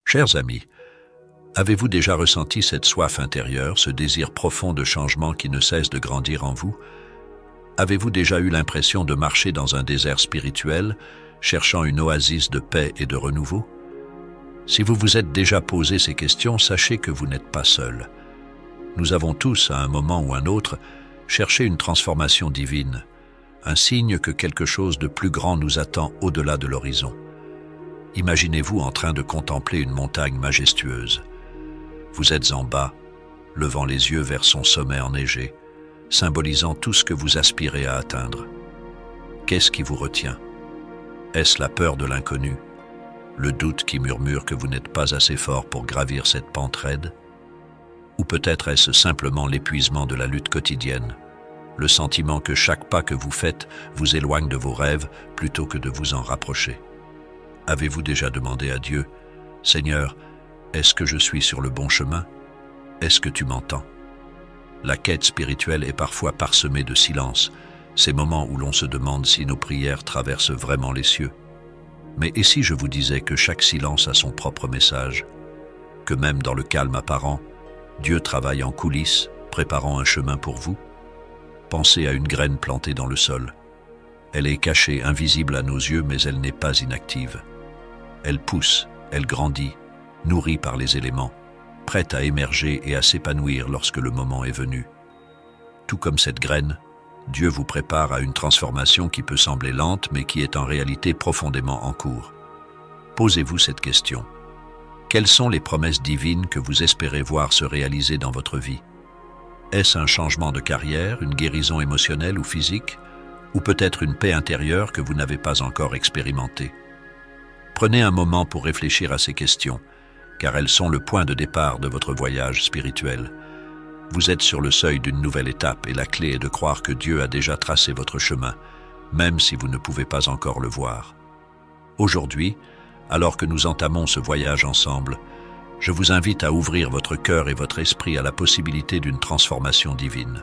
Chers amis, avez-vous déjà ressenti cette soif intérieure, ce désir profond de changement qui ne cesse de grandir en vous? Avez-vous déjà eu l'impression de marcher dans un désert spirituel, cherchant une oasis de paix et de renouveau? Si vous vous êtes déjà posé ces questions, sachez que vous n'êtes pas seul. Nous avons tous, à un moment ou un autre, cherché une transformation divine, un signe que quelque chose de plus grand nous attend au-delà de l'horizon. Imaginez-vous en train de contempler une montagne majestueuse. Vous êtes en bas, levant les yeux vers son sommet enneigé, symbolisant tout ce que vous aspirez à atteindre. Qu'est-ce qui vous retient? Est-ce la peur de l'inconnu, le doute qui murmure que vous n'êtes pas assez fort pour gravir cette pente raide? Ou peut-être est-ce simplement l'épuisement de la lutte quotidienne, le sentiment que chaque pas que vous faites vous éloigne de vos rêves plutôt que de vous en rapprocher? Avez-vous déjà demandé à Dieu, « Seigneur, est-ce que je suis sur le bon chemin? Est-ce que tu m'entends ?» La quête spirituelle est parfois parsemée de silence, ces moments où l'on se demande si nos prières traversent vraiment les cieux. Mais et si je vous disais que chaque silence a son propre message, que même dans le calme apparent, Dieu travaille en coulisses, préparant un chemin pour vous? Pensez à une graine plantée dans le sol. Elle est cachée, invisible à nos yeux, mais elle n'est pas inactive. Elle pousse, elle grandit, nourrie par les éléments, prête à émerger et à s'épanouir lorsque le moment est venu. Tout comme cette graine, Dieu vous prépare à une transformation qui peut sembler lente, mais qui est en réalité profondément en cours. Posez-vous cette question. Quelles sont les promesses divines que vous espérez voir se réaliser dans votre vie? Est-ce un changement de carrière, une guérison émotionnelle ou physique, ou peut-être une paix intérieure que vous n'avez pas encore expérimentée? Prenez un moment pour réfléchir à ces questions, car elles sont le point de départ de votre voyage spirituel. Vous êtes sur le seuil d'une nouvelle étape et la clé est de croire que Dieu a déjà tracé votre chemin, même si vous ne pouvez pas encore le voir. Aujourd'hui, alors que nous entamons ce voyage ensemble, je vous invite à ouvrir votre cœur et votre esprit à la possibilité d'une transformation divine.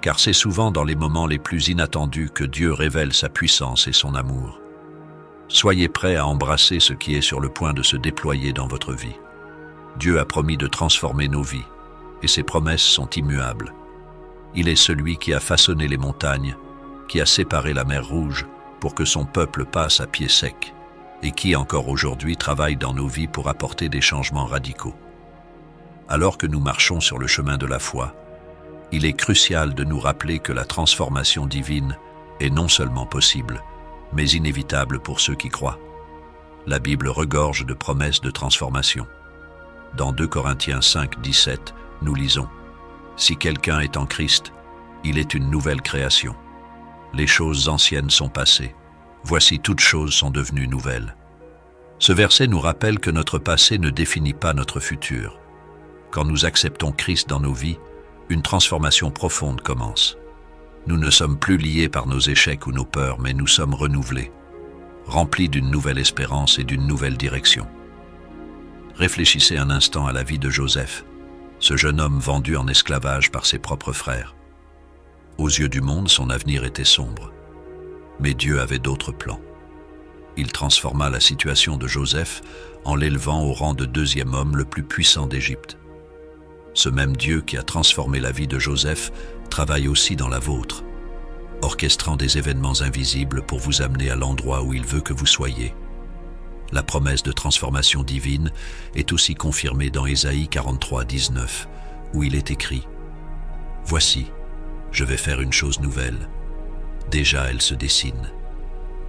Car c'est souvent dans les moments les plus inattendus que Dieu révèle sa puissance et son amour. Soyez prêts à embrasser ce qui est sur le point de se déployer dans votre vie. Dieu a promis de transformer nos vies, et ses promesses sont immuables. Il est celui qui a façonné les montagnes, qui a séparé la mer Rouge pour que son peuple passe à pied sec, et qui encore aujourd'hui travaille dans nos vies pour apporter des changements radicaux. Alors que nous marchons sur le chemin de la foi, il est crucial de nous rappeler que la transformation divine est non seulement possible, mais inévitable pour ceux qui croient. La Bible regorge de promesses de transformation. Dans 2 Corinthiens 5, 17, nous lisons « Si quelqu'un est en Christ, il est une nouvelle création. Les choses anciennes sont passées. Voici toutes choses sont devenues nouvelles. » Ce verset nous rappelle que notre passé ne définit pas notre futur. Quand nous acceptons Christ dans nos vies, une transformation profonde commence. Nous ne sommes plus liés par nos échecs ou nos peurs, mais nous sommes renouvelés, remplis d'une nouvelle espérance et d'une nouvelle direction. Réfléchissez un instant à la vie de Joseph, ce jeune homme vendu en esclavage par ses propres frères. Aux yeux du monde, son avenir était sombre. Mais Dieu avait d'autres plans. Il transforma la situation de Joseph en l'élevant au rang de deuxième homme le plus puissant d'Égypte. Ce même Dieu qui a transformé la vie de Joseph travaille aussi dans la vôtre, orchestrant des événements invisibles pour vous amener à l'endroit où il veut que vous soyez. La promesse de transformation divine est aussi confirmée dans Ésaïe 43, 19, où il est écrit « Voici, je vais faire une chose nouvelle. Déjà elle se dessine.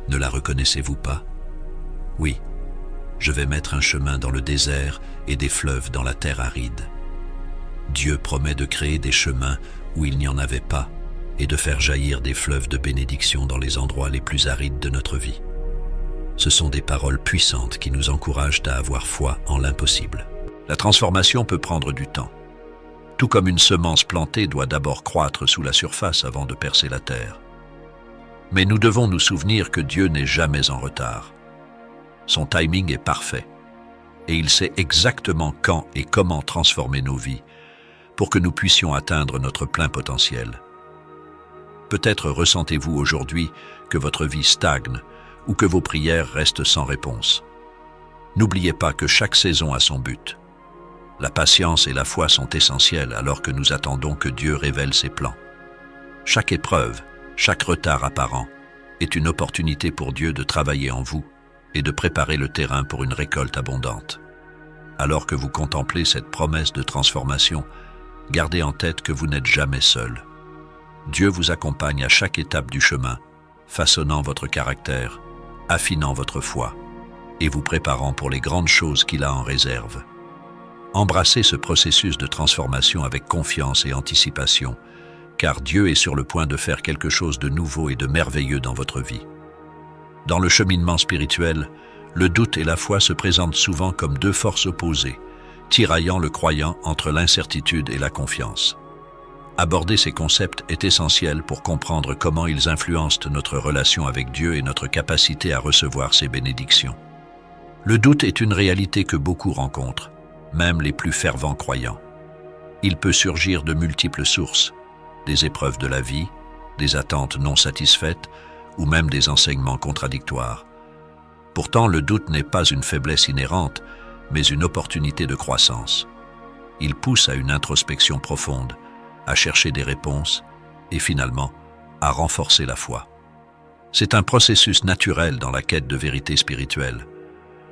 Ne la reconnaissez-vous pas? Oui, je vais mettre un chemin dans le désert et des fleuves dans la terre aride. » Dieu promet de créer des chemins où il n'y en avait pas et de faire jaillir des fleuves de bénédiction dans les endroits les plus arides de notre vie. Ce sont des paroles puissantes qui nous encouragent à avoir foi en l'impossible. La transformation peut prendre du temps. Tout comme une semence plantée doit d'abord croître sous la surface avant de percer la terre. Mais nous devons nous souvenir que Dieu n'est jamais en retard. Son timing est parfait et il sait exactement quand et comment transformer nos vies pour que nous puissions atteindre notre plein potentiel. Peut-être ressentez-vous aujourd'hui que votre vie stagne ou que vos prières restent sans réponse. N'oubliez pas que chaque saison a son but. La patience et la foi sont essentielles alors que nous attendons que Dieu révèle ses plans. Chaque épreuve, chaque retard apparent, est une opportunité pour Dieu de travailler en vous et de préparer le terrain pour une récolte abondante. Alors que vous contemplez cette promesse de transformation, gardez en tête que vous n'êtes jamais seul. Dieu vous accompagne à chaque étape du chemin, façonnant votre caractère, affinant votre foi et vous préparant pour les grandes choses qu'il a en réserve. Embrassez ce processus de transformation avec confiance et anticipation, car Dieu est sur le point de faire quelque chose de nouveau et de merveilleux dans votre vie. Dans le cheminement spirituel, le doute et la foi se présentent souvent comme deux forces opposées, tiraillant le croyant entre l'incertitude et la confiance. Aborder ces concepts est essentiel pour comprendre comment ils influencent notre relation avec Dieu et notre capacité à recevoir ses bénédictions. Le doute est une réalité que beaucoup rencontrent, même les plus fervents croyants. Il peut surgir de multiples sources, des épreuves de la vie, des attentes non satisfaites ou même des enseignements contradictoires. Pourtant, le doute n'est pas une faiblesse inhérente, mais une opportunité de croissance. Il pousse à une introspection profonde, à chercher des réponses et finalement à renforcer la foi. C'est un processus naturel dans la quête de vérité spirituelle.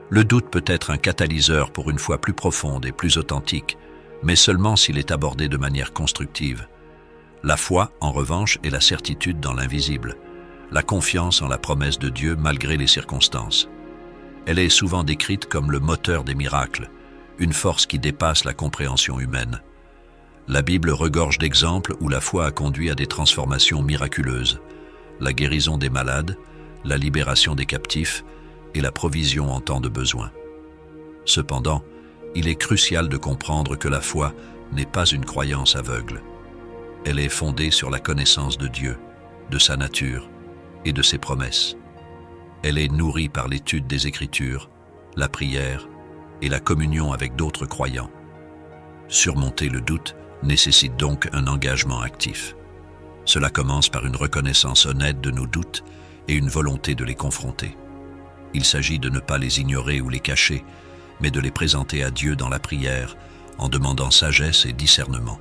Le doute peut être un catalyseur pour une foi plus profonde et plus authentique, mais seulement s'il est abordé de manière constructive. La foi, en revanche, est la certitude dans l'invisible, la confiance en la promesse de Dieu malgré les circonstances. Elle est souvent décrite comme le moteur des miracles, une force qui dépasse la compréhension humaine. La Bible regorge d'exemples où la foi a conduit à des transformations miraculeuses, la guérison des malades, la libération des captifs et la provision en temps de besoin. Cependant, il est crucial de comprendre que la foi n'est pas une croyance aveugle. Elle est fondée sur la connaissance de Dieu, de sa nature et de ses promesses. Elle est nourrie par l'étude des Écritures, la prière et la communion avec d'autres croyants. Surmonter le doute nécessite donc un engagement actif. Cela commence par une reconnaissance honnête de nos doutes et une volonté de les confronter. Il s'agit de ne pas les ignorer ou les cacher, mais de les présenter à Dieu dans la prière, en demandant sagesse et discernement.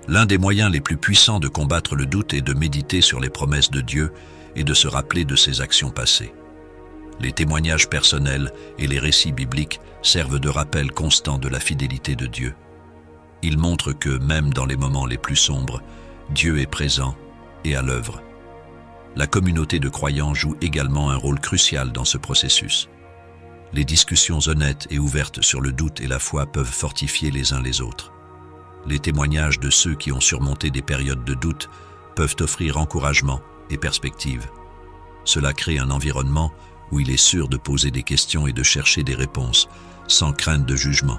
L'un des moyens les plus puissants de combattre le doute est de méditer sur les promesses de Dieu et de se rappeler de ses actions passées. Les témoignages personnels et les récits bibliques servent de rappel constant de la fidélité de Dieu. Ils montrent que, même dans les moments les plus sombres, Dieu est présent et à l'œuvre. La communauté de croyants joue également un rôle crucial dans ce processus. Les discussions honnêtes et ouvertes sur le doute et la foi peuvent fortifier les uns les autres. Les témoignages de ceux qui ont surmonté des périodes de doute peuvent offrir encouragement et perspective. Cela crée un environnement où il est sûr de poser des questions et de chercher des réponses, sans crainte de jugement.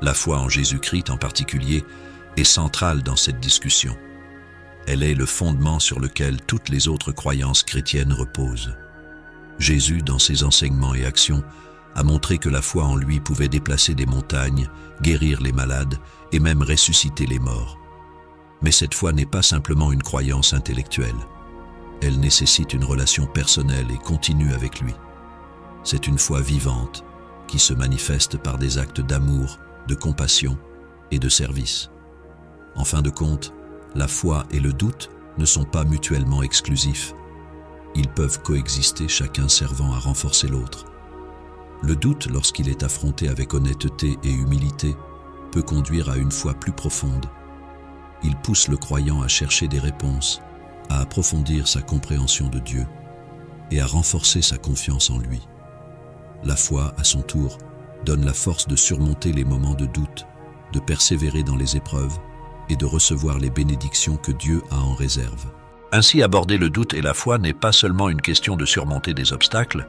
La foi en Jésus-Christ en particulier est centrale dans cette discussion. Elle est le fondement sur lequel toutes les autres croyances chrétiennes reposent. Jésus, dans ses enseignements et actions, a montré que la foi en lui pouvait déplacer des montagnes, guérir les malades et même ressusciter les morts. Mais cette foi n'est pas simplement une croyance intellectuelle. Elle nécessite une relation personnelle et continue avec lui. C'est une foi vivante qui se manifeste par des actes d'amour, de compassion et de service. En fin de compte, la foi et le doute ne sont pas mutuellement exclusifs. Ils peuvent coexister, chacun servant à renforcer l'autre. Le doute, lorsqu'il est affronté avec honnêteté et humilité, peut conduire à une foi plus profonde. Il pousse le croyant à chercher des réponses, à approfondir sa compréhension de Dieu et à renforcer sa confiance en lui. La foi, à son tour, donne la force de surmonter les moments de doute, de persévérer dans les épreuves et de recevoir les bénédictions que Dieu a en réserve. Ainsi, aborder le doute et la foi n'est pas seulement une question de surmonter des obstacles,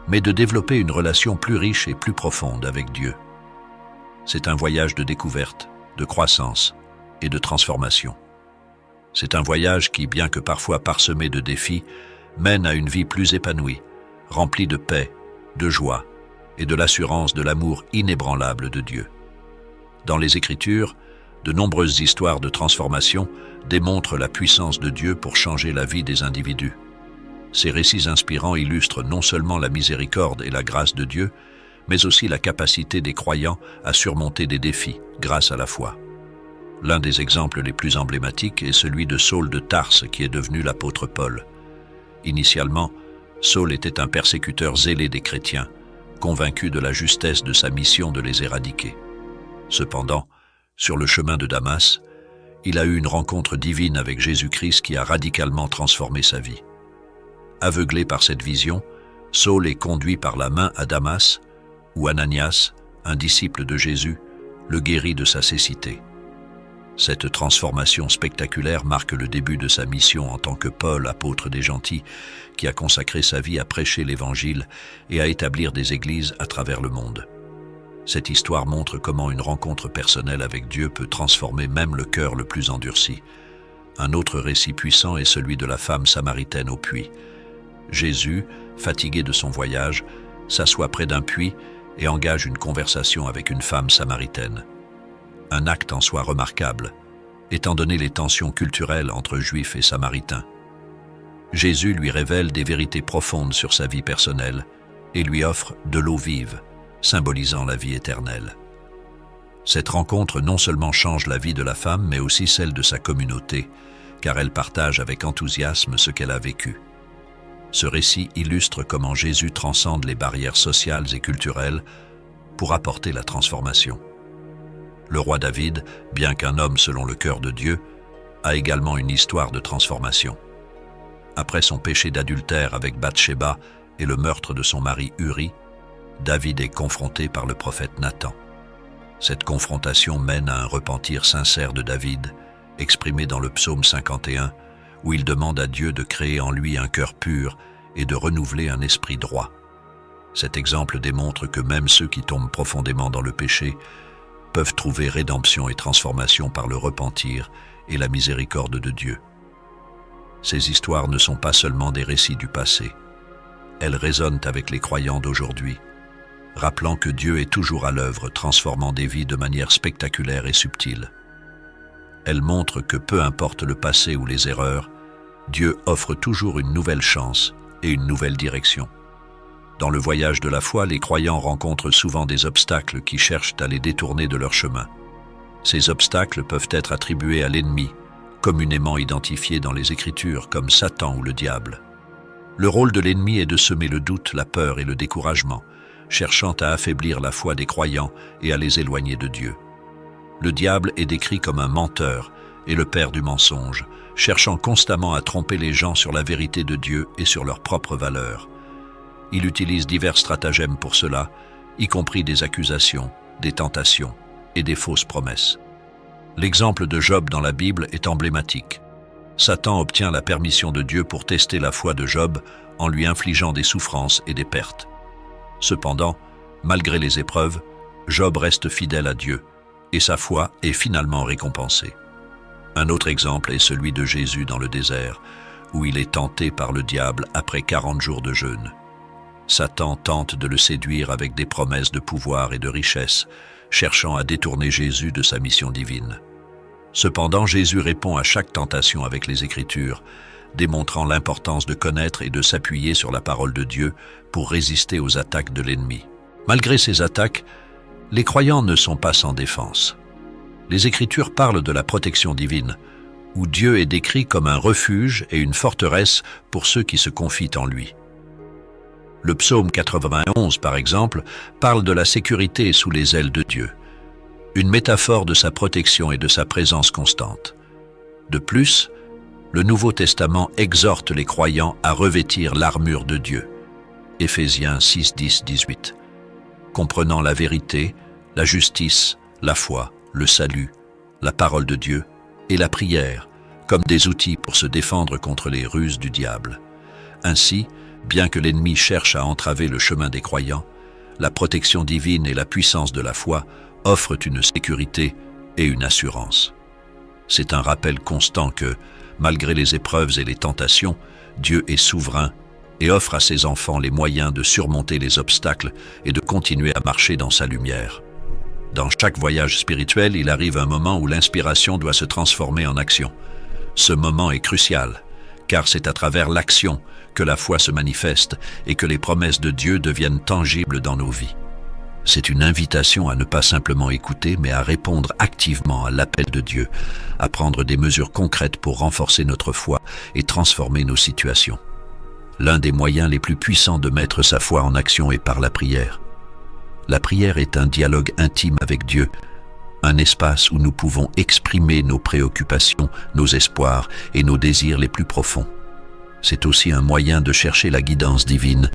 mais de développer une relation plus riche et plus profonde avec Dieu. C'est un voyage de découverte, de croissance et de transformation. C'est un voyage qui, bien que parfois parsemé de défis, mène à une vie plus épanouie, remplie de paix, de joie et de l'assurance de l'amour inébranlable de Dieu. Dans les Écritures, de nombreuses histoires de transformation démontrent la puissance de Dieu pour changer la vie des individus. Ces récits inspirants illustrent non seulement la miséricorde et la grâce de Dieu, mais aussi la capacité des croyants à surmonter des défis grâce à la foi. L'un des exemples les plus emblématiques est celui de Saul de Tarse, qui est devenu l'apôtre Paul. Initialement, Saul était un persécuteur zélé des chrétiens, convaincu de la justesse de sa mission de les éradiquer. Cependant, sur le chemin de Damas, il a eu une rencontre divine avec Jésus-Christ qui a radicalement transformé sa vie. Aveuglé par cette vision, Saul est conduit par la main à Damas, où Ananias, un disciple de Jésus, le guérit de sa cécité. Cette transformation spectaculaire marque le début de sa mission en tant que Paul, apôtre des gentils, qui a consacré sa vie à prêcher l'Évangile et à établir des églises à travers le monde. Cette histoire montre comment une rencontre personnelle avec Dieu peut transformer même le cœur le plus endurci. Un autre récit puissant est celui de la femme samaritaine au puits. Jésus, fatigué de son voyage, s'assoit près d'un puits et engage une conversation avec une femme samaritaine. Un acte en soi remarquable, étant donné les tensions culturelles entre Juifs et Samaritains. Jésus lui révèle des vérités profondes sur sa vie personnelle et lui offre de l'eau vive, symbolisant la vie éternelle. Cette rencontre non seulement change la vie de la femme, mais aussi celle de sa communauté, car elle partage avec enthousiasme ce qu'elle a vécu. Ce récit illustre comment Jésus transcende les barrières sociales et culturelles pour apporter la transformation. Le roi David, bien qu'un homme selon le cœur de Dieu, a également une histoire de transformation. Après son péché d'adultère avec Bathsheba et le meurtre de son mari Uri, David est confronté par le prophète Nathan. Cette confrontation mène à un repentir sincère de David, exprimé dans le psaume 51, où il demande à Dieu de créer en lui un cœur pur et de renouveler un esprit droit. Cet exemple démontre que même ceux qui tombent profondément dans le péché peuvent trouver rédemption et transformation par le repentir et la miséricorde de Dieu. Ces histoires ne sont pas seulement des récits du passé. Elles résonnent avec les croyants d'aujourd'hui, rappelant que Dieu est toujours à l'œuvre, transformant des vies de manière spectaculaire et subtile. Elles montrent que peu importe le passé ou les erreurs, Dieu offre toujours une nouvelle chance et une nouvelle direction. Dans le voyage de la foi, les croyants rencontrent souvent des obstacles qui cherchent à les détourner de leur chemin. Ces obstacles peuvent être attribués à l'ennemi, communément identifié dans les Écritures comme Satan ou le diable. Le rôle de l'ennemi est de semer le doute, la peur et le découragement, cherchant à affaiblir la foi des croyants et à les éloigner de Dieu. Le diable est décrit comme un menteur et le père du mensonge, cherchant constamment à tromper les gens sur la vérité de Dieu et sur leurs propres valeurs. Il utilise divers stratagèmes pour cela, y compris des accusations, des tentations et des fausses promesses. L'exemple de Job dans la Bible est emblématique. Satan obtient la permission de Dieu pour tester la foi de Job en lui infligeant des souffrances et des pertes. Cependant, malgré les épreuves, Job reste fidèle à Dieu et sa foi est finalement récompensée. Un autre exemple est celui de Jésus dans le désert, où il est tenté par le diable après 40 jours de jeûne. Satan tente de le séduire avec des promesses de pouvoir et de richesse, cherchant à détourner Jésus de sa mission divine. Cependant, Jésus répond à chaque tentation avec les Écritures, démontrant l'importance de connaître et de s'appuyer sur la parole de Dieu pour résister aux attaques de l'ennemi. Malgré ces attaques, les croyants ne sont pas sans défense. Les Écritures parlent de la protection divine, où Dieu est décrit comme un refuge et une forteresse pour ceux qui se confient en lui. Le psaume 91, par exemple, parle de la sécurité sous les ailes de Dieu, une métaphore de sa protection et de sa présence constante. De plus, le Nouveau Testament exhorte les croyants à revêtir l'armure de Dieu. Éphésiens 6, 10, 18. Comprenant la vérité, la justice, la foi, le salut, la parole de Dieu et la prière, comme des outils pour se défendre contre les ruses du diable. Ainsi, bien que l'ennemi cherche à entraver le chemin des croyants, la protection divine et la puissance de la foi offrent une sécurité et une assurance. C'est un rappel constant que, malgré les épreuves et les tentations, Dieu est souverain et offre à ses enfants les moyens de surmonter les obstacles et de continuer à marcher dans sa lumière. Dans chaque voyage spirituel, il arrive un moment où l'inspiration doit se transformer en action. Ce moment est crucial, car c'est à travers l'action que la foi se manifeste et que les promesses de Dieu deviennent tangibles dans nos vies. C'est une invitation à ne pas simplement écouter, mais à répondre activement à l'appel de Dieu, à prendre des mesures concrètes pour renforcer notre foi et transformer nos situations. L'un des moyens les plus puissants de mettre sa foi en action est par la prière. La prière est un dialogue intime avec Dieu, un espace où nous pouvons exprimer nos préoccupations, nos espoirs et nos désirs les plus profonds. C'est aussi un moyen de chercher la guidance divine